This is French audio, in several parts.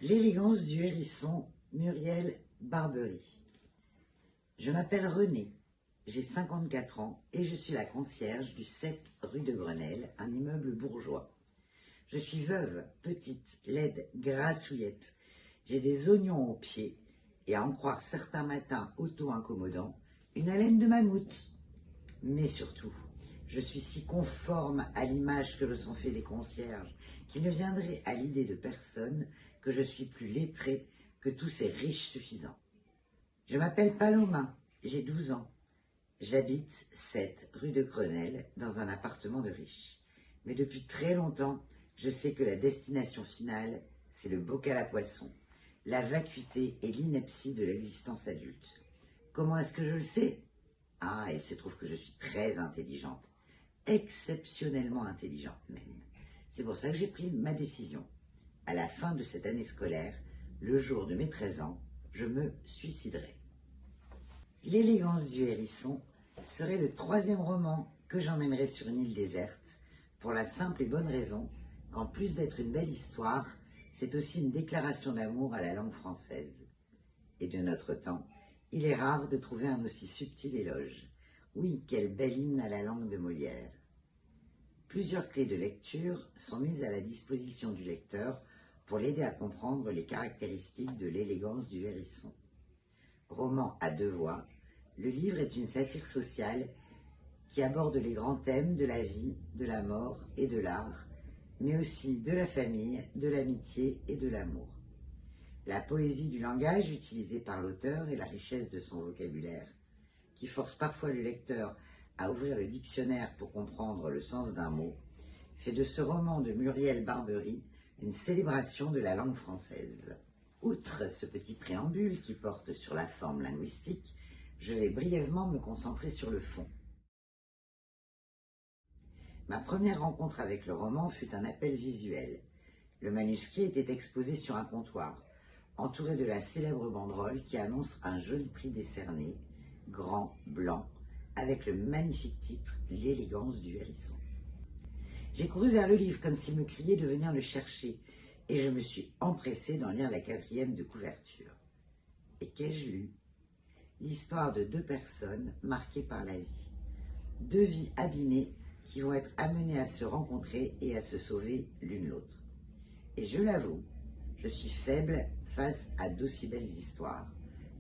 L'élégance du hérisson, Muriel Barbery. Je m'appelle Renée, j'ai 54 ans et je suis la concierge du 7 rue de Grenelle, un immeuble bourgeois. Je suis veuve, petite, laide, grassouillette. J'ai des oignons aux pieds et, à en croire certains matins auto-incommodants, une haleine de mammouth. Mais surtout, je suis si conforme à l'image que le sont faits les concierges qu'il ne viendrait à l'idée de personne que je suis plus lettrée que tous ces riches suffisants. Je m'appelle Paloma, j'ai 12 ans. J'habite 7 rue de Grenelle dans un appartement de riche. Mais depuis très longtemps, je sais que la destination finale, c'est le bocal à poisson, la vacuité et l'ineptie de l'existence adulte. Comment est-ce que je le sais? Ah, il se trouve que je suis très intelligente, exceptionnellement intelligente même. C'est pour ça que j'ai pris ma décision. À la fin de cette année scolaire, le jour de mes 13 ans, je me suiciderai. L'élégance du hérisson serait le 3e roman que j'emmènerai sur une île déserte, pour la simple et bonne raison qu'en plus d'être une belle histoire, c'est aussi une déclaration d'amour à la langue française. Et de notre temps, il est rare de trouver un aussi subtil éloge. Oui, quel bel hymne à la langue de Molière. Plusieurs clés de lecture sont mises à la disposition du lecteur pour l'aider à comprendre les caractéristiques de l'élégance du hérisson. Roman à 2 voix, le livre est une satire sociale qui aborde les grands thèmes de la vie, de la mort et de l'art, mais aussi de la famille, de l'amitié et de l'amour. La poésie du langage utilisée par l'auteur et la richesse de son vocabulaire, qui force parfois le lecteur à ouvrir le dictionnaire pour comprendre le sens d'un mot, fait de ce roman de Muriel Barbery une célébration de la langue française. Outre ce petit préambule qui porte sur la forme linguistique, je vais brièvement me concentrer sur le fond. Ma première rencontre avec le roman fut un appel visuel. Le manuscrit était exposé sur un comptoir, entouré de la célèbre banderole qui annonce un joli prix décerné, grand, blanc, avec le magnifique titre « L'élégance du hérisson ». J'ai couru vers le livre comme s'il me criait de venir le chercher, et je me suis empressée d'en lire la 4e de couverture. Et qu'ai-je lu? L'histoire de 2 personnes marquées par la vie. 2 vies abîmées qui vont être amenées à se rencontrer et à se sauver l'une l'autre. Et je l'avoue, je suis faible face à d'aussi belles histoires,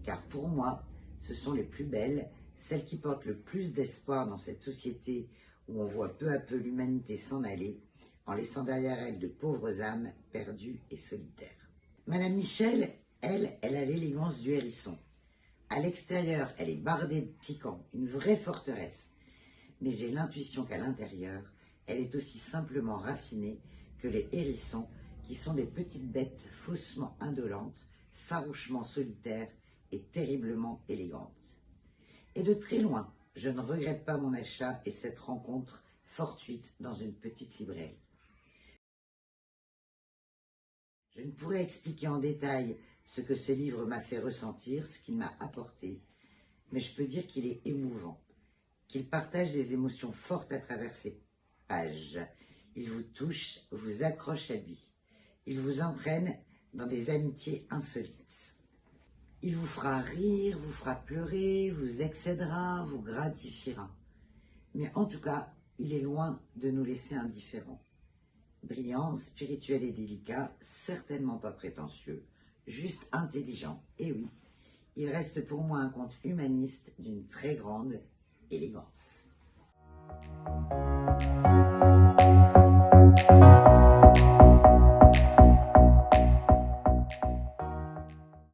car pour moi, ce sont les plus belles, celles qui portent le plus d'espoir dans cette société où on voit peu à peu l'humanité s'en aller, en laissant derrière elle de pauvres âmes perdues et solitaires. Madame Michel, elle a l'élégance du hérisson. À l'extérieur, elle est bardée de piquant, une vraie forteresse. Mais j'ai l'intuition qu'à l'intérieur, elle est aussi simplement raffinée que les hérissons, qui sont des petites bêtes faussement indolentes, farouchement solitaires et terriblement élégantes. Et de très loin, je ne regrette pas mon achat et cette rencontre fortuite dans une petite librairie. Je ne pourrais expliquer en détail ce que ce livre m'a fait ressentir, ce qu'il m'a apporté, mais je peux dire qu'il est émouvant, qu'il partage des émotions fortes à travers ses pages. Il vous touche, vous accroche à lui. Il vous entraîne dans des amitiés insolites. Il vous fera rire, vous fera pleurer, vous excédera, vous gratifiera. Mais en tout cas, il est loin de nous laisser indifférents. Brillant, spirituel et délicat, certainement pas prétentieux, juste intelligent. Et oui, il reste pour moi un conte humaniste d'une très grande élégance.